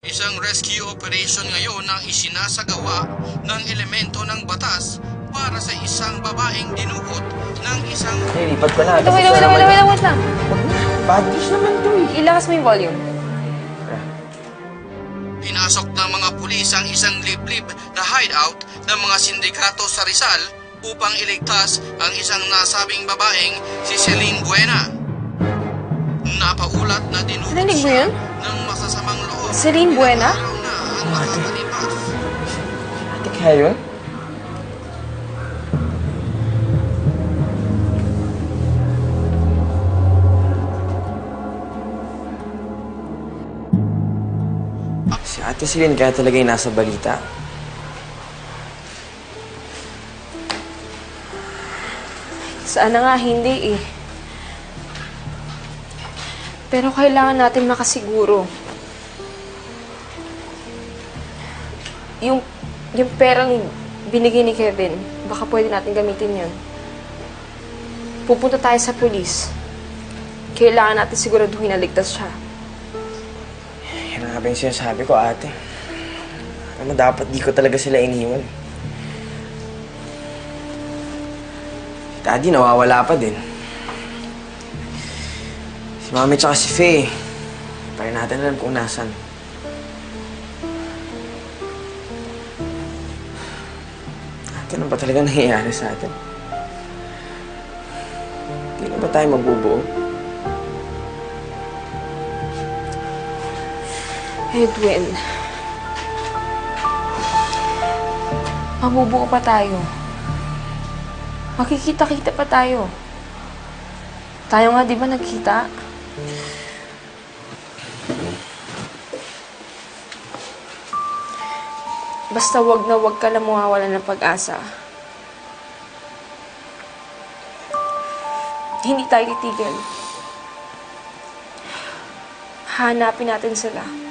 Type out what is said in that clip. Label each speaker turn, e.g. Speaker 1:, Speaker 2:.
Speaker 1: Isang rescue operation ngayon na isinasagawa ng elemento ng batas para sa isang babaeng dinukot ng isang...
Speaker 2: Hey, lipat ko na.
Speaker 3: Wait lang.
Speaker 2: Bad news naman to eh.
Speaker 3: Ilakas mo yung volume.
Speaker 1: Pinasok ng mga pulis ang isang liblib na hideout ng mga sindikato sa Rizal upang iligtas ang isang nasabing babaeng si Celine Buena. Napaulat na dinukot
Speaker 3: Narinig mo
Speaker 1: siya
Speaker 3: yun?
Speaker 1: ng masasamang loob.
Speaker 3: Celine Buena?
Speaker 2: Ate kaya yun? Si Ate Celine kaya talaga yung nasa balita.
Speaker 3: Sana nga hindi eh. Pero kailangan natin makasiguro. Yung perang binigay ni Kevin, baka pwede natin gamitin yun. Pupunta tayo sa pulis. Kailangan natin siguraduhin na ligtas siya.
Speaker 2: Yan nga ba yung sinasabi ko, ate? Alam mo, dapat di ko talaga sila iniwan. Si Daddy nawawala pa din. Si Mami tsaka si Faye, pa rin natin alam kung nasan. Ate, ano ba talaga nangyayari sa atin? Hindi na ba tayo mabubuo?
Speaker 3: Edwin, mabubuo pa tayo. Makikita-kita pa tayo. Tayo nga, di ba nagkita? Basta wag na wag ka lang mawawalan ng pag-asa. Hindi tayo titigil. Hanapin natin sila.